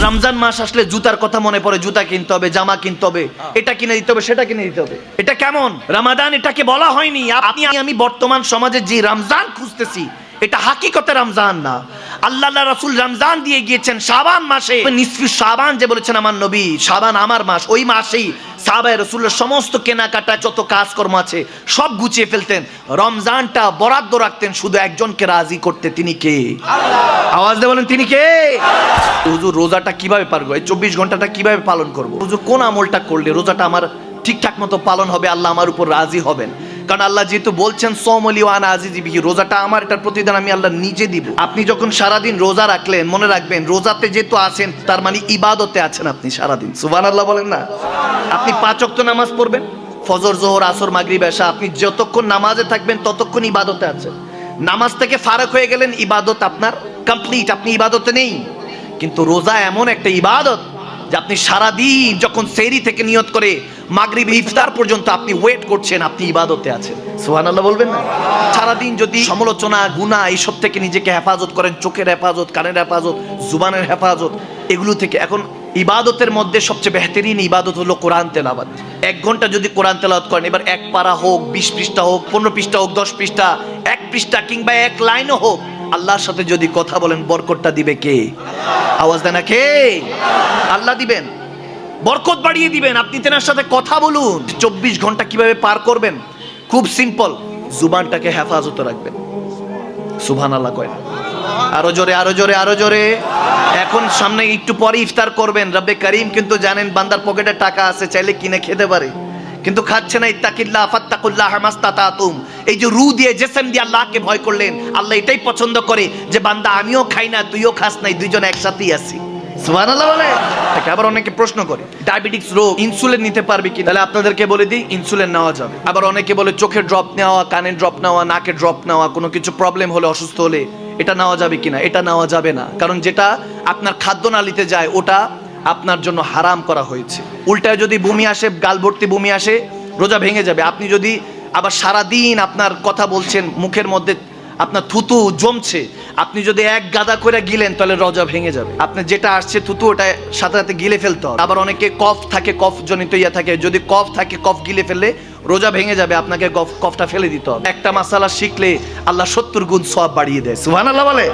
রমজান মাস আসলে জুতার কথা মনে পড়ে, জুতা কিনতে হবে, জামা কিনতে হবে, এটা কিনে দিতে হবে, সেটা কিনে দিতে হবে। এটা কেমন রমাদান? এটাকে বলা হয়নি আপনি আমি বর্তমান সমাজে যে রমজান খুঁজতেছি এটা হাকিকতে রমজান না। আল্লাহ রাসূল রমজান দিয়ে গিয়েছেন শাবান মাসে, নিসফি শাবান যে বলেছেন আমার নবী, শাবান আমার মাস। ওই মাসেই সাহাবায়ে রাসূলের সমস্ত কেনাকাটা যত কাজকর্ম আছে সব গুছিয়ে ফেলতেন। রমজানটা বরাদ্দ রাখতেন শুধু একজনকে রাজি করতে, তিনি কে? আওয়াজ দিয়ে বলেন তিনি কে? হুজুর রোজাটা কিভাবে পার করব, এই 24 ঘন্টাটা কিভাবে পালন করব? হুজুর কোন আমলটা করলে রোজাটা আমার ঠিকঠাক মতো পালন হবে, আল্লাহ আমার উপর রাজি হবেন? কারণ আল্লাহ যেহেতু বলছেন সোমলি ওয়ান আজিজি বিহি, রোজাটা আমার, এটার প্রতিদান আমি আল্লাহ নিজে দিব। আপনি যখন সারাদিন রোজা রাখলেন, মনে রাখবেন রোজাতে যেহেতু আছেন তার মানে ইবাদতে আছেন আপনি সারাদিন। সুবহানাল্লাহ বলেন না? আপনি 5 ওয়াক্ত নামাজ পড়বেন, ফজর জোহর আসর মাগরিব এশা, আপনি যতক্ষণ নামাজে থাকবেন ততক্ষণ ইবাদতে আছেন। নামাজ থেকে ফারাক হয়ে গেলেন, ইবাদত আপনার কমপ্লিট, আপনি ইবাদতে নেই। কিন্তু রোজা এমন একটা ইবাদত যে আপনি সারাদিন যখন সেহরি থেকে নিয়ত করে মাগরিব ইফতার পর্যন্ত আপনি ওয়েট করছেন, আপনি ইবাদতে আছেন। সুবহানাল্লাহ বলবেন না? সারাদিন যদি সমালোচনা গুনাহ এইসব থেকে নিজেকে হেফাজত করেন, চোখের হেফাজত, কানের হেফাজত, জুবানের হেফাজত, এগুলো থেকে এখন ইবাদতের মধ্যে সবচেয়ে বেহতরিন ইবাদত হলো কোরআন তেলাওয়াত। 1 ঘন্টা যদি কোরআন তেলাওয়াত করেন, এবার 1 পারা হোক, 20 পৃষ্ঠা হোক, 15 পৃষ্ঠা হোক, 10 পৃষ্ঠা, 1 পৃষ্ঠা কিংবা 1 লাইনও হোক, আল্লাহর সাথে যদি কথা বলেন বরকতটা দিবে কে? আওয়াজ দেন না কে? আল্লাহ দিবেন, বরকত বাড়িয়ে দিবেন। আপনি তেনার সাথে কথা বলুন। 24 ঘন্টা কিভাবে পার করবেন? খুব সিম্পল, জুবানটাকে হেফাজতে রাখবেন। সুবহানাল্লাহ কয়, আরো জোরে, আরো জোরে, আরো জোরে। এখন সামনে একটু পরে ইফতার করবেন, রব্বে করিম কিন্তু জানেন বান্দার পকেটে টাকা আছে, চাইলে কিনে খেতে পারে, কিন্তু খাচ্ছে না। ইত্তাকিল্লাহ ফাত্তাকুল্লাহ মাস্তাতাতুম, এই যে রু দিয়ে জিসম দিয়ে আল্লাহকে ভয় করলেন। আল্লাহ এটাই পছন্দ করে যে বান্দা আমিও খাই না তুইও খাস নাই, দুইজন একসাথেই আছি। সুবহানাল্লাহ বলে। আবার অনেকে প্রশ্ন করে ডায়াবেটিস রোগ, ইনসুলিন নিতে পারবে কি? তাহলে আপনাদেরকে বলে দিই, ইনসুলিন নেওয়া যাবে। আবার অনেকে বলে চোখের ড্রপ নেওয়া, কানের ড্রপ নেওয়া, নাকের ড্রপ নেওয়া, কোনো কিছু প্রবলেম হলে, অসুস্থ হলে এটা নেওয়া যাবে কিনা? এটা নেওয়া যাবে না, কারণ যেটা আপনার খাদ্যনালীতে যায় ওটা আপনার জন্য হারাম করা হয়েছে। উল্টায় যদি বমি আসে, গাল ভর্তি বমি আসে, রোজা ভেঙে যাবে। আপনি যদি আবার সারাদিন আপনার কথা বলছেন, মুখের মধ্যে আপনার থুতু জমছে, আপনি যদি 1 গাদা করে গিলেন তাহলে রোজা ভেঙে যাবে। আপনার যেটা আসছে থুতু, ওটা সাথে সাথে গিলে ফেলতে হবে। আবার অনেকে কফ থাকে, কফ জনিত ইয়া থাকে, যদি কফ থাকে কফ গিলে ফেললে রোজা ভেঙে যাবে, আপনাকে কফটা ফেলে দিতে হবে। একটা মাসালা শিখলে আল্লাহ 70 গুণ সওয়াব বাড়িয়ে দেয়। সুবহানাল্লাহ বলে।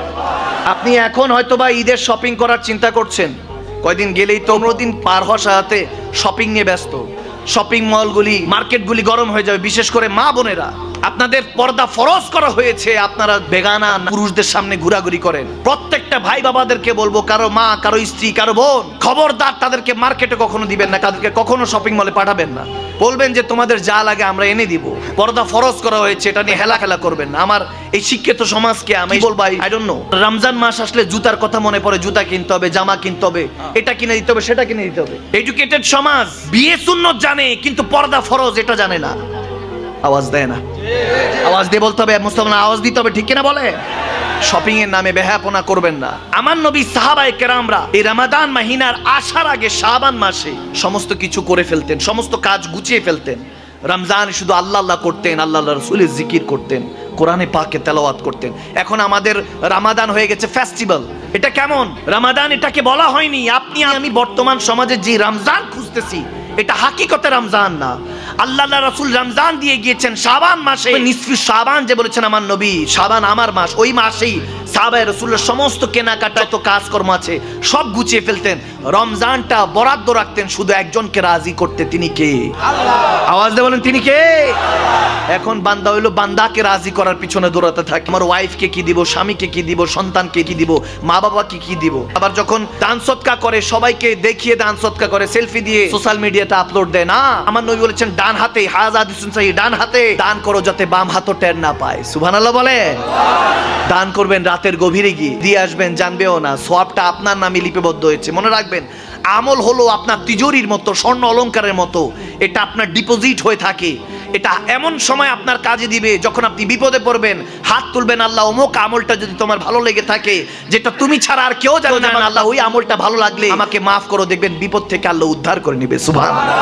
আপনি এখন হয়তোবা ঈদের শপিং করার চিন্তা করছেন, কয়দিন গেলেই তো 15 দিন পার হওয়ার সাথে শপিং নিয়ে ব্যস্ত। শপিং মলগুলি, মার্কেটগুলি গরম হয়ে যাবে। বিশেষ করে মা বোনেরা, আপনাদের পর্দা ফরজ করা হয়েছে, আপনারা বেগানা পুরুষদের সামনে ঘোরাঘুরি করেন। প্রত্যেকটা ভাই বাবাদেরকে বলবো, কারো মা, কারো স্ত্রী, কারো বোন, খবরদার তাদেরকে মার্কেটে কখনো দিবেন না, তাদেরকে কখনো শপিং মলে পাঠাবেন না। বলবেন যে তোমাদের যা লাগে আমরা এনে দিব। পর্দা ফরজ করা হয়েছে, এটা নিয়ে হেলা খেলা করবেন না। আমার এই শিক্ষিত সমাজকে আমি বলবো, আই ডোন্ট নো, রমজান মাস আসলে জুতার কথা মনে পড়ে, জুতা কিনতে হবে, জামা কিনতে হবে, এটা কিনে দিতে হবে, সেটা কিনে দিতে হবে। এডুকেটেড সমাজ বিয়ে সুন্নত জানে কিন্তু পর্দা ফরজ এটা জানে না। আওয়াজ দেয় না? আওয়াজ দিয়ে বলতে হবে, মুসলমান আওয়াজ দিতে হবে, ঠিক কিনা বলে? শপিং এর নামে বেহায়াপনা করবেন না। আমার নবী সাহাবায়ে কেরামরা এই রমাদান মাহিনার আসার আগে শাবান মাসে সমস্ত কিছু করে ফেলতেন, সমস্ত কাজ গুছিয়ে ফেলতেন। রমজান শুধু আল্লাহ আল্লাহ করতেন, আল্লাহ রাসূলের জিকির করতেন, কোরআনে পাকে তেলাওয়াত করতেন। এখন আমাদের রমাদান হয়ে গেছে ফেস্টিভ্যাল। এটা কেমন রমাদান? এটাকে বলা হয়নি আপনি আমি বর্তমান সমাজে যে রমজান খুঁজতেছি এটা হাকিকতে রমজান না। আল্লাহ রাসূল রমজান দিয়ে গিয়েছেন শাবান মাসে, নিসফি শাবান যে বলেছেন আমার নবী, শাবান আমার মাস। ওই মাসেই সাহাবায়ে রাসূলের সমস্ত কেনাকাটা যত কাজকর্ম আছে সব গুছিয়ে ফেলতেন। রমজানটা বরাদ্দ রাখতেন শুধু একজনকে রাজি করতে, তিনি কে? আল্লাহ। আওয়াজ দিয়ে বলেন তিনি কে? এখন বান্দা হইলো বান্দাকে রাজি করার পিছনে দৌড়াতে থাকে। আমার ওয়াইফকে কি দিব, স্বামীকে কি দিব, সন্তানকে কি দিব, মা বাবাকে কি দিব। আবার যখন দান সদকা করে সবাইকে দেখিয়ে দান সদকা করে, সেলফি দিয়ে সোশ্যাল মিডিয়াতে আপলোড দেয় না। আমার নবী বলেছেন ডান হাতে, হাজা দিসুন সাহি, ডান হাতে দান করো যাতে বাম হাতও টের না পায়। সুবহানাল্লাহ বলে। দান করবেন রাতের গভীরে গিয়ে, দিয়ে আসবেন জানবেও না, সওয়াবটা আপনার নামে লিপিবদ্ধ হয়েছে। মনে রাখবেন, আমল হলো আপনার তিজোরির মতো, স্বর্ণ অলংকারের মতো, এটা আপনার ডিপোজিট হয়ে থাকে। এটা এমন সময় আপনার কাজে দিবে যখন আপনি বিপদে পড়বেন, হাত তুলবেন, আল্লাহ অমুক আমলটা যদি তোমার ভালো লেগে থাকে, যেটা তুমি ছাড়া আর কেউ জানে না, আল্লাহ ওই আমলটা ভালো লাগলে আমাকে মাফ করো, দেখবেন বিপদ থেকে আল্লাহ উদ্ধার করে নেবে। সুবহানাল্লাহ।